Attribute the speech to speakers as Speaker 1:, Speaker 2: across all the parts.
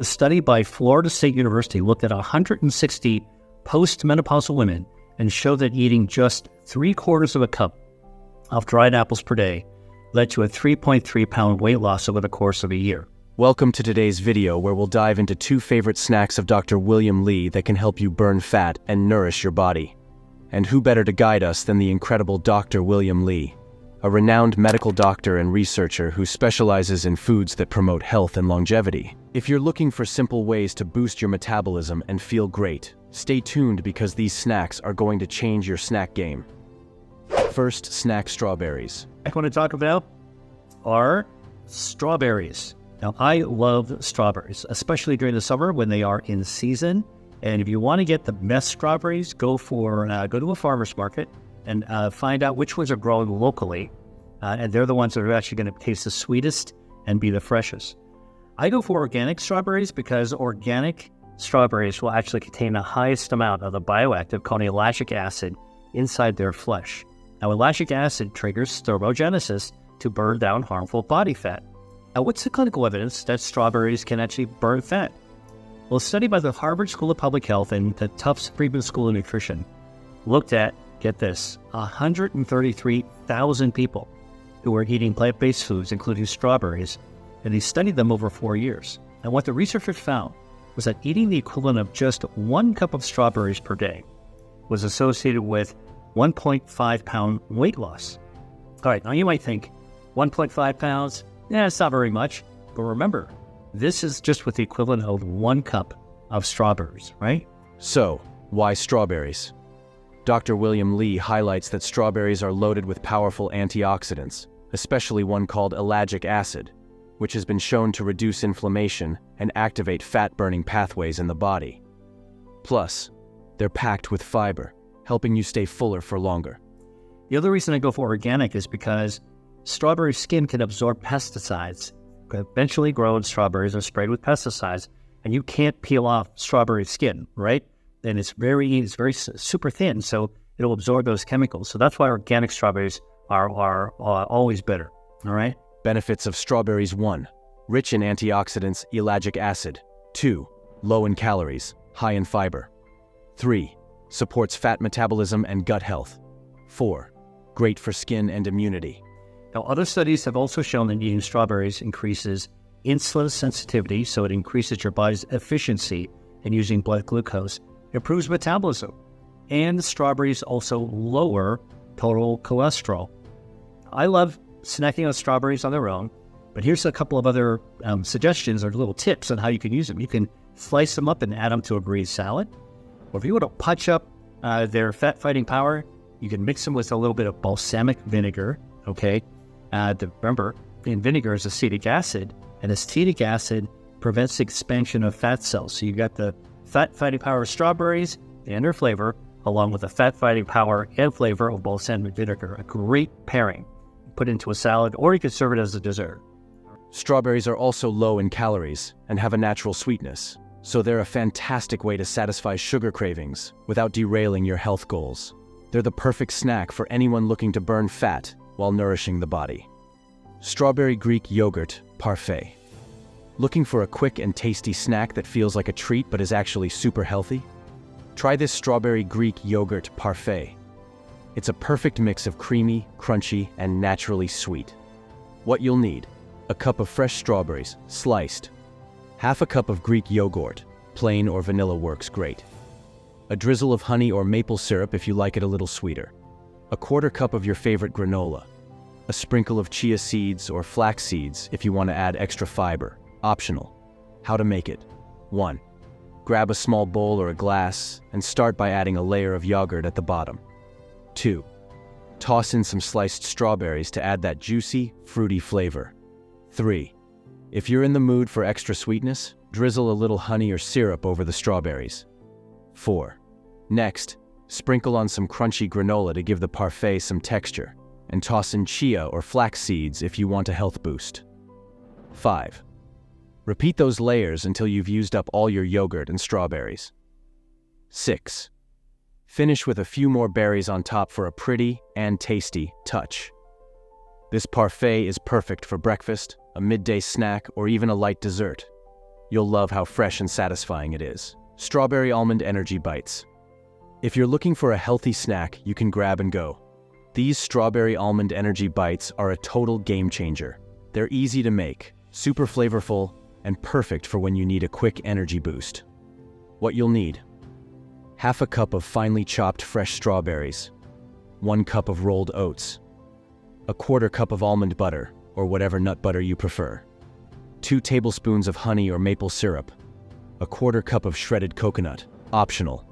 Speaker 1: A study by Florida State University looked at 160 postmenopausal women and showed that eating just 3/4 of a cup of dried apples per day led to a 3.3-pound weight loss over the course of a year.
Speaker 2: Welcome to today's video where we'll dive into 2 favorite snacks of Dr. William Li that can help you burn fat and nourish your body. And who better to guide us than the incredible Dr. William Li, a renowned medical doctor and researcher who specializes in foods that promote health and longevity. If you're looking for simple ways to boost your metabolism and feel great, stay tuned because these snacks are going to change your snack game. First, snack strawberries.
Speaker 1: I want to talk about are strawberries. Now, I love strawberries, especially during the summer when they are in season. And if you want to get the best strawberries, go to a farmer's market and find out which ones are grown locally. And they're the ones that are actually going to taste the sweetest and be the freshest. I go for organic strawberries because organic strawberries will actually contain the highest amount of the bioactive called ellagic acid inside their flesh. Now, ellagic acid triggers thermogenesis to burn down harmful body fat. Now, what's the clinical evidence that strawberries can actually burn fat? Well, a study by the Harvard School of Public Health and the Tufts Friedman School of Nutrition looked at, get this, 133,000 people who were eating plant-based foods, including strawberries, and they studied them over 4 years. And what the researchers found was that eating the equivalent of just 1 cup of strawberries per day was associated with 1.5-pound weight loss. All right, now you might think, 1.5 pounds? Yeah, it's not very much. But remember, this is just with the equivalent of 1 cup of strawberries, right?
Speaker 2: So, why strawberries? Dr. William Li highlights that strawberries are loaded with powerful antioxidants, especially one called ellagic acid, which has been shown to reduce inflammation and activate fat-burning pathways in the body. Plus, they're packed with fiber, helping you stay fuller for longer.
Speaker 1: The other reason I go for organic is because strawberry skin can absorb pesticides. Conventionally grown strawberries are sprayed with pesticides, and you can't peel off strawberry skin, right? And it's very super thin, so it'll absorb those chemicals. So that's why organic strawberries are always better, all right?
Speaker 2: Benefits of strawberries: 1. Rich in antioxidants, ellagic acid. 2. Low in calories, high in fiber. 3. Supports fat metabolism and gut health. 4. Great for skin and immunity.
Speaker 1: Now, other studies have also shown that eating strawberries increases insulin sensitivity, so it increases your body's efficiency in using blood glucose, improves metabolism, and strawberries also lower total cholesterol. I love snacking on strawberries on their own, but here's a couple of other suggestions or little tips on how you can use them. You can slice them up and add them to a green salad, or if you want to punch up their fat-fighting power, you can mix them with a little bit of balsamic vinegar, okay? Remember, in vinegar is acetic acid, and acetic acid prevents the expansion of fat cells. So you got the fat-fighting power of strawberries and their flavor, along with the fat-fighting power and flavor of balsamic vinegar. A great pairing. Put into a salad, or you could serve it as a dessert.
Speaker 2: Strawberries are also low in calories and have a natural sweetness, so they're a fantastic way to satisfy sugar cravings without derailing your health goals. They're the perfect snack for anyone looking to burn fat while nourishing the body. Strawberry Greek Yogurt Parfait. Looking for a quick and tasty snack that feels like a treat but is actually super healthy? Try this Strawberry Greek Yogurt Parfait. It's a perfect mix of creamy, crunchy, and naturally sweet. What you'll need: a cup of fresh strawberries, sliced. Half a cup of Greek yogurt, plain or vanilla works great. A drizzle of honey or maple syrup if you like it a little sweeter. A 1/4 cup of your favorite granola. A sprinkle of chia seeds or flax seeds if you want to add extra fiber, optional. How to make it: 1. Grab a small bowl or a glass and start by adding a layer of yogurt at the bottom. 2. Toss in some sliced strawberries to add that juicy, fruity flavor. 3. If you're in the mood for extra sweetness, drizzle a little honey or syrup over the strawberries. 4. Next, sprinkle on some crunchy granola to give the parfait some texture, and toss in chia or flax seeds if you want a health boost. 5. Repeat those layers until you've used up all your yogurt and strawberries. 6. Finish with a few more berries on top for a pretty and tasty touch. This parfait is perfect for breakfast, a midday snack, or even a light dessert. You'll love how fresh and satisfying it is. Strawberry Almond Energy Bites. If you're looking for a healthy snack you can grab and go, these Strawberry Almond Energy Bites are a total game changer. They're easy to make, super flavorful, and perfect for when you need a quick energy boost. What you'll need: half a cup of finely chopped fresh strawberries, 1 cup of rolled oats, a 1/4 cup of almond butter, or whatever nut butter you prefer, 2 tablespoons of honey or maple syrup, a 1/4 cup of shredded coconut, optional,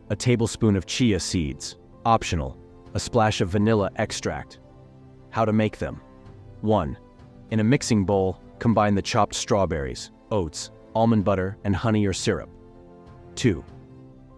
Speaker 2: a tablespoon of chia seeds, optional, a splash of vanilla extract. How to make them. 1. In a mixing bowl, combine the chopped strawberries, oats, almond butter, and honey or syrup. 2.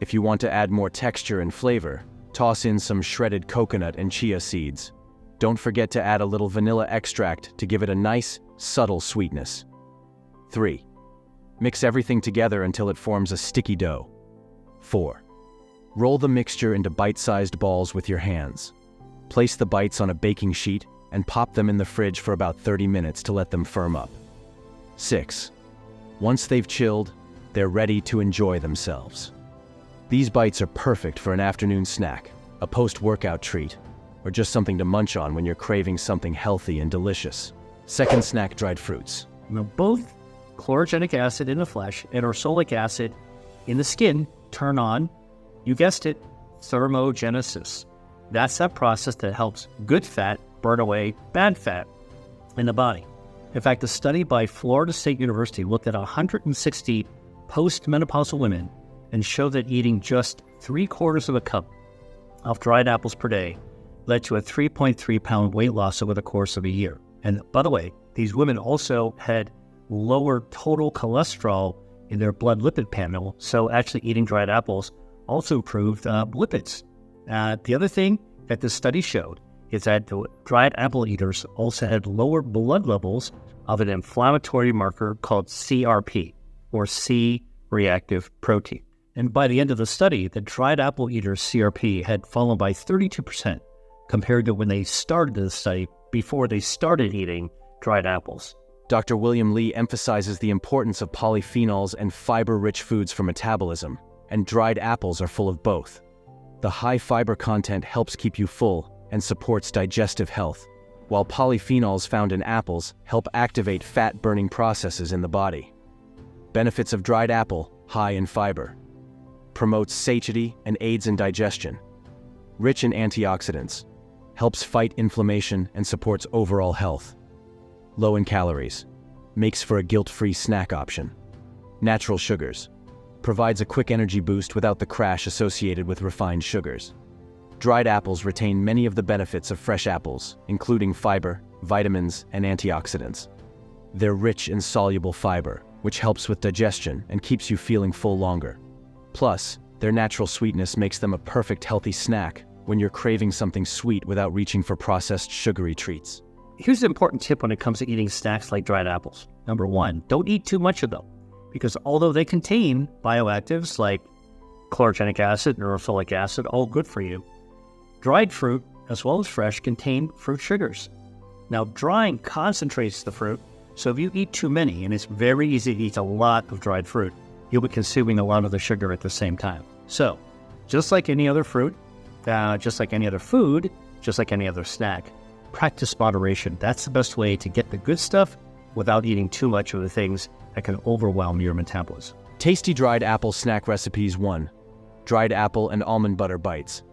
Speaker 2: If you want to add more texture and flavor, toss in some shredded coconut and chia seeds. Don't forget to add a little vanilla extract to give it a nice, subtle sweetness. 3. Mix everything together until it forms a sticky dough. 4. Roll the mixture into bite-sized balls with your hands. Place the bites on a baking sheet and pop them in the fridge for about 30 minutes to let them firm up. 6. Once they've chilled, they're ready to enjoy themselves. These bites are perfect for an afternoon snack, a post-workout treat, or just something to munch on when you're craving something healthy and delicious. Second snack: dried fruits.
Speaker 1: Now, both chlorogenic acid in the flesh and ursolic acid in the skin turn on, you guessed it, thermogenesis. That's that process that helps good fat burn away bad fat in the body. In fact, a study by Florida State University looked at 160 postmenopausal women and showed that eating just 3/4 of a cup of dried apples per day led to a 3.3-pound weight loss over the course of a year. And by the way, these women also had lower total cholesterol in their blood lipid panel, so actually eating dried apples also improved lipids. The other thing that this study showed is that the dried apple eaters also had lower blood levels of an inflammatory marker called CRP, or C-reactive protein. And by the end of the study, the dried apple eaters' CRP had fallen by 32% compared to when they started the study, before they started eating dried apples.
Speaker 2: Dr. William Li emphasizes the importance of polyphenols and fiber-rich foods for metabolism, and dried apples are full of both. The high fiber content helps keep you full and supports digestive health, while polyphenols found in apples help activate fat-burning processes in the body. Benefits of dried apple: high in fiber, promotes satiety and aids in digestion, rich in antioxidants, helps fight inflammation and supports overall health, low in calories, makes for a guilt-free snack option, natural sugars, provides a quick energy boost without the crash associated with refined sugars. Dried apples retain many of the benefits of fresh apples, including fiber, vitamins, and antioxidants. They're rich in soluble fiber, which helps with digestion and keeps you feeling full longer. Plus, their natural sweetness makes them a perfect healthy snack when you're craving something sweet without reaching for processed sugary treats.
Speaker 1: Here's an important tip when it comes to eating snacks like dried apples. Number 1, don't eat too much of them, because although they contain bioactives like chlorogenic acid and ursolic acid, all good for you, dried fruit, as well as fresh, contain fruit sugars. Now, drying concentrates the fruit, so if you eat too many, and it's very easy to eat a lot of dried fruit, you'll be consuming a lot of the sugar at the same time. So, just like any other fruit, just like any other food, just like any other snack, practice moderation. That's the best way to get the good stuff without eating too much of the things that can overwhelm your metabolism.
Speaker 2: Tasty dried apple snack recipes. 1. Dried apple and almond butter bites.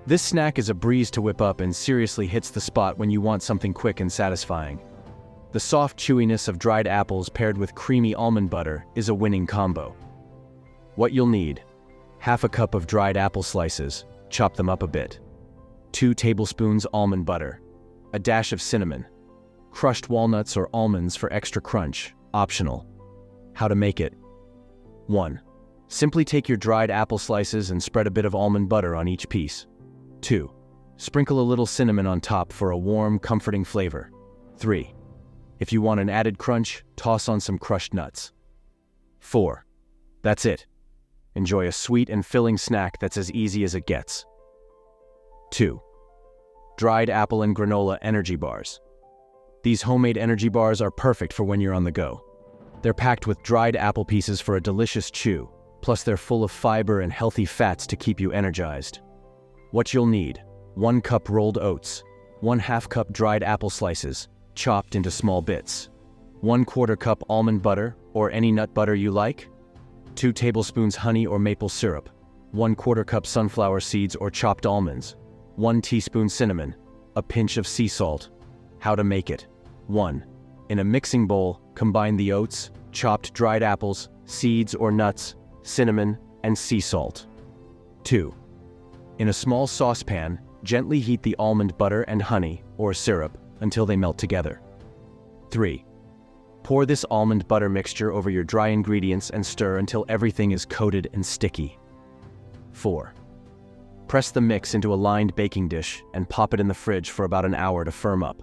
Speaker 2: This snack is a breeze to whip up and seriously hits the spot when you want something quick and satisfying. The soft chewiness of dried apples paired with creamy almond butter is a winning combo. What you'll need: half a cup of dried apple slices, chop them up a bit, 2 tablespoons almond butter, a dash of cinnamon, crushed walnuts or almonds for extra crunch, optional. How to make it. 1. Simply take your dried apple slices and spread a bit of almond butter on each piece. 2. Sprinkle a little cinnamon on top for a warm, comforting flavor. 3. If you want an added crunch, toss on some crushed nuts. 4. That's it. Enjoy a sweet and filling snack that's as easy as it gets. 2. Dried apple and granola energy bars. These homemade energy bars are perfect for when you're on the go. They're packed with dried apple pieces for a delicious chew, plus they're full of fiber and healthy fats to keep you energized. What you'll need: 1 cup rolled oats, 1/2 cup dried apple slices, chopped into small bits, 1/4 cup almond butter or any nut butter you like, 2 tablespoons honey or maple syrup, 1/4 cup sunflower seeds or chopped almonds, 1 teaspoon cinnamon, a pinch of sea salt. How to make it: 1. In a mixing bowl, combine the oats, chopped dried apples, seeds or nuts, cinnamon, and sea salt. 2. In a small saucepan, gently heat the almond butter and honey, or syrup, until they melt together. 3. Pour this almond butter mixture over your dry ingredients and stir until everything is coated and sticky. 4. Press the mix into a lined baking dish and pop it in the fridge for about an hour to firm up.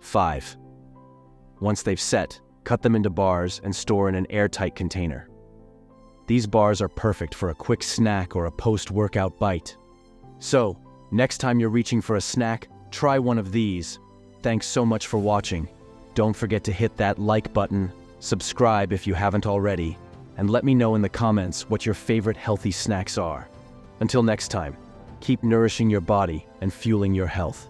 Speaker 2: 5. Once they've set, cut them into bars and store in an airtight container. These bars are perfect for a quick snack or a post-workout bite. So, next time you're reaching for a snack, try one of these. Thanks so much for watching. Don't forget to hit that like button, subscribe if you haven't already, and let me know in the comments what your favorite healthy snacks are. Until next time, keep nourishing your body and fueling your health.